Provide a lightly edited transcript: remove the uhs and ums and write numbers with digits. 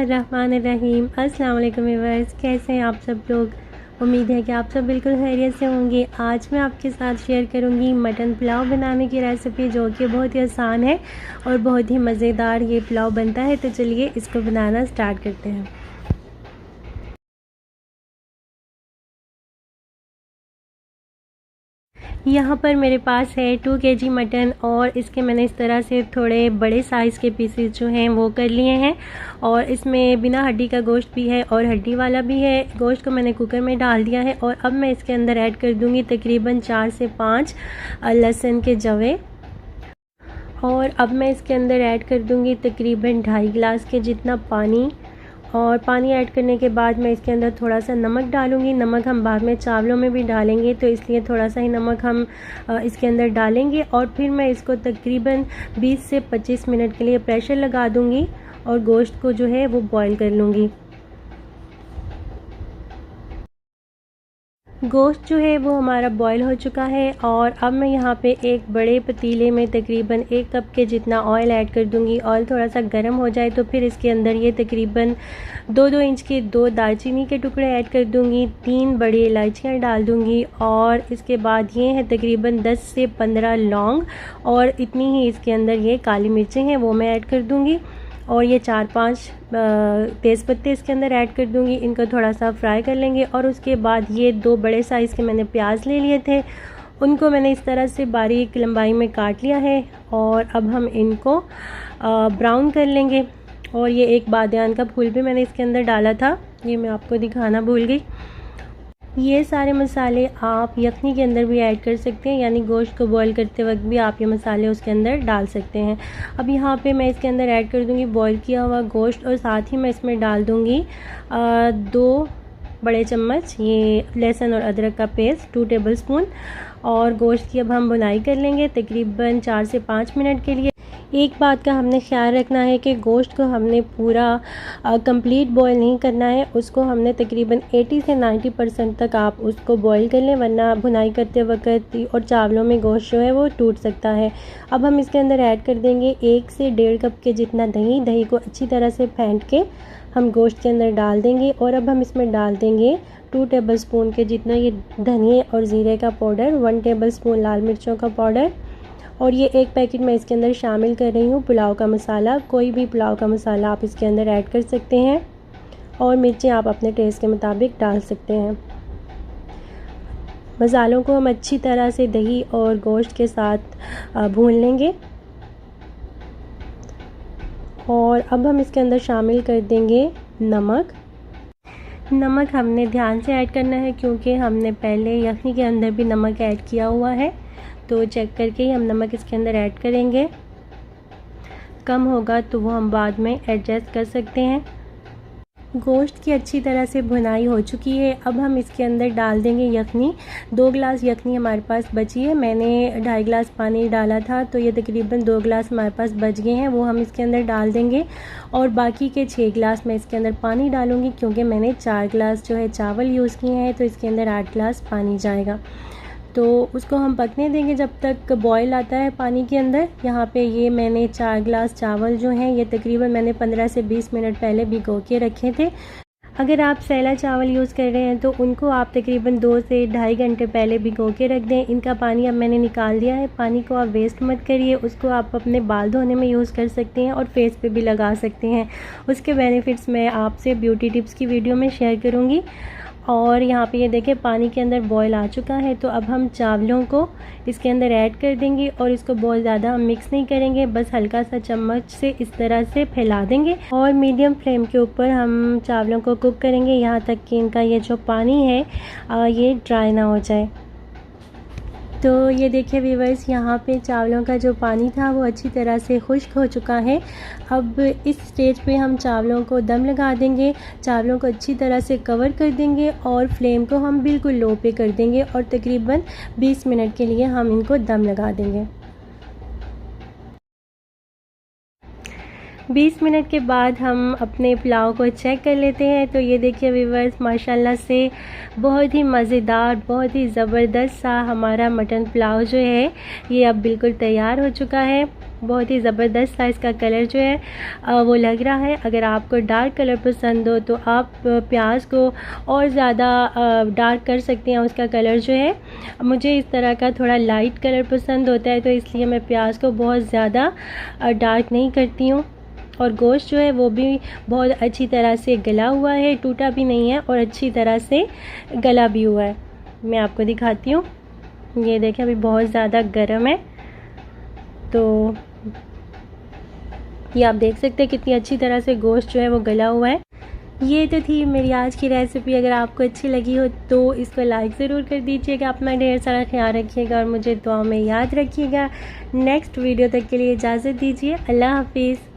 बिस्मिल्लाहिर्रहमानिर्रहीम। अस्सलाम वालेकुम व्यूअर्स, कैसे हैं आप सब लोग। उम्मीद है कि आप सब बिल्कुल खैरियत से होंगे। आज मैं आपके साथ शेयर करूंगी मटन पुलाव बनाने की रेसिपी, जो कि बहुत ही आसान है और बहुत ही मज़ेदार ये पुलाव बनता है। तो चलिए इसको बनाना स्टार्ट करते हैं। यहाँ पर मेरे पास है 2 kg मटन और इसके मैंने इस तरह से थोड़े बड़े साइज़ के पीसेस जो हैं वो कर लिए हैं। और इसमें बिना हड्डी का गोश्त भी है और हड्डी वाला भी है। गोश्त को मैंने कुकर में डाल दिया है और अब मैं इसके अंदर ऐड कर दूँगी तकरीबन 4 से 5 लहसुन के जवे। और अब मैं इसके अंदर ऐड कर दूँगी तकरीबन 2.5 गिलास के जितना पानी। और पानी ऐड करने के बाद मैं इसके अंदर थोड़ा सा नमक डालूंगी। नमक हम बाद में चावलों में भी डालेंगे, तो इसलिए थोड़ा सा ही नमक हम इसके अंदर डालेंगे। और फिर मैं इसको तकरीबन 20 से 25 मिनट के लिए प्रेशर लगा दूंगी और गोश्त को जो है वो बॉईल कर लूँगी। गोश्त जो है वो हमारा बॉईल हो चुका है और अब मैं यहाँ पे एक बड़े पतीले में तकरीबन 1 कप के जितना ऑयल ऐड कर दूँगी। ऑयल थोड़ा सा गर्म हो जाए तो फिर इसके अंदर ये तकरीबन 2-2 इंच के 2 दालचीनी के टुकड़े ऐड कर दूँगी, 3 बड़ी इलायचियाँ डाल दूँगी और इसके बाद ये है तकरीबन 10 से 15 लौंग और इतनी ही इसके अंदर ये काली मिर्चें हैं वो मैं ऐड कर दूँगी। और ये 4-5 तेज़पत्ते इसके अंदर ऐड कर दूंगी। इनको थोड़ा सा फ्राई कर लेंगे और उसके बाद ये 2 बड़े साइज़ के मैंने प्याज ले लिए थे, उनको मैंने इस तरह से बारीक लंबाई में काट लिया है और अब हम इनको ब्राउन कर लेंगे। और ये एक बादियान का फूल भी मैंने इसके अंदर डाला था, ये मैं आपको दिखाना भूल गई। ये सारे मसाले आप यखनी के अंदर भी ऐड कर सकते हैं, यानी गोश्त को बॉईल करते वक्त भी आप ये मसाले उसके अंदर डाल सकते हैं। अब यहाँ पे मैं इसके अंदर ऐड कर दूँगी बॉईल किया हुआ गोश्त और साथ ही मैं इसमें डाल दूँगी 2 बड़े चम्मच ये लहसुन और अदरक का पेस्ट, 2 टेबल स्पून। और गोश्त की अब हम भुनाई कर लेंगे तकरीबन 4 से 5 मिनट के लिए। एक बात का हमने ख्याल रखना है कि गोश्त को हमने पूरा कंप्लीट बॉईल नहीं करना है, उसको हमने तकरीबन 80 से 90% तक आप उसको बॉईल कर लें, वरना भुनाई करते वक्त और चावलों में गोश्त जो है वो टूट सकता है। अब हम इसके अंदर ऐड कर देंगे 1 से 1.5 कप के जितना दही। दही को अच्छी तरह से फेंट के हम गोश्त के अंदर डाल देंगे और अब हम इसमें डाल देंगे 2 टेबल स्पून के जितना ये धनिए और ज़ीरे का पाउडर, 1 टेबल स्पून लाल मिर्चों का पाउडर और ये 1 पैकेट मैं इसके अंदर शामिल कर रही हूँ पुलाव का मसाला। कोई भी पुलाव का मसाला आप इसके अंदर ऐड कर सकते हैं और मिर्चें आप अपने टेस्ट के मुताबिक डाल सकते हैं। मसालों को हम अच्छी तरह से दही और गोश्त के साथ भून लेंगे और अब हम इसके अंदर शामिल कर देंगे नमक। नमक हमने ध्यान से ऐड करना है क्योंकि हमने पहले यखनी के अंदर भी नमक ऐड किया हुआ है, तो चेक करके ही हम नमक इसके अंदर ऐड करेंगे। कम होगा तो वो हम बाद में एडजस्ट कर सकते हैं। गोश्त की अच्छी तरह से भुनाई हो चुकी है। अब हम इसके अंदर डाल देंगे यखनी। 2 गिलास यखनी हमारे पास बची है, मैंने 2.5 गिलास पानी डाला था, तो ये तकरीबन 2 गिलास हमारे पास बच गए हैं, वो हम इसके अंदर डाल देंगे। और बाकी के 6 गिलास मैं इसके अंदर पानी डालूँगी क्योंकि मैंने 4 गिलास जो है चावल यूज़ किए हैं, तो इसके अंदर 8 गिलास पानी जाएगा। तो उसको हम पकने देंगे जब तक बॉईल आता है पानी के अंदर। यहाँ पे ये मैंने 4 गिलास चावल जो हैं ये तकरीबन मैंने 15 से 20 मिनट पहले भिगो के रखे थे। अगर आप सैला चावल यूज़ कर रहे हैं तो उनको आप तकरीबन 2 से 2.5 घंटे पहले भिगो के रख दें। इनका पानी अब मैंने निकाल दिया है। पानी को आप वेस्ट मत करिए, उसको आप अपने बाल धोने में यूज़ कर सकते हैं और फेस पे भी लगा सकते हैं। उसके बेनिफिट्स मैं आपसे ब्यूटी टिप्स की वीडियो में शेयर करूँगी। और यहाँ पे ये देखें पानी के अंदर बॉईल आ चुका है, तो अब हम चावलों को इसके अंदर ऐड कर देंगे और इसको बहुत ज़्यादा हम मिक्स नहीं करेंगे, बस हल्का सा चम्मच से इस तरह से फैला देंगे और मीडियम फ्लेम के ऊपर हम चावलों को कुक करेंगे यहाँ तक कि इनका ये जो पानी है ये ड्राई ना हो जाए। तो ये देखिए व्यूअर्स, यहाँ पे चावलों का जो पानी था वो अच्छी तरह से खुश्क हो चुका है। अब इस स्टेज पे हम चावलों को दम लगा देंगे। चावलों को अच्छी तरह से कवर कर देंगे और फ्लेम को हम बिल्कुल लो पे कर देंगे और तकरीबन 20 मिनट के लिए हम इनको दम लगा देंगे। 20 मिनट के बाद हम अपने पुलाव को चेक कर लेते हैं। तो ये देखिए व्यूअर्स, माशाल्लाह से बहुत ही मज़ेदार, बहुत ही ज़बरदस्त सा हमारा मटन पुलाव जो है ये अब बिल्कुल तैयार हो चुका है। बहुत ही ज़बरदस्त सा इसका कलर जो है वो लग रहा है। अगर आपको डार्क कलर पसंद हो तो आप प्याज को और ज़्यादा डार्क कर सकते हैं उसका कलर जो है। मुझे इस तरह का थोड़ा लाइट कलर पसंद होता है, तो इसलिए मैं प्याज को बहुत ज़्यादा डार्क नहीं करती हूँ। और गोश्त जो है वो भी बहुत अच्छी तरह से गला हुआ है, टूटा भी नहीं है और अच्छी तरह से गला भी हुआ है। मैं आपको दिखाती हूँ, ये देखें अभी बहुत ज़्यादा गर्म है, तो ये आप देख सकते हैं कितनी अच्छी तरह से गोश्त जो है वो गला हुआ है। ये तो थी मेरी आज की रेसिपी। अगर आपको अच्छी लगी हो तो इसको लाइक ज़रूर कर दीजिएगा। अपना ढेर सारा ख्याल रखिएगा और मुझे दुआ में याद रखिएगा। नेक्स्ट वीडियो तक के लिए इजाज़त दीजिए। अल्लाह हाफिज़।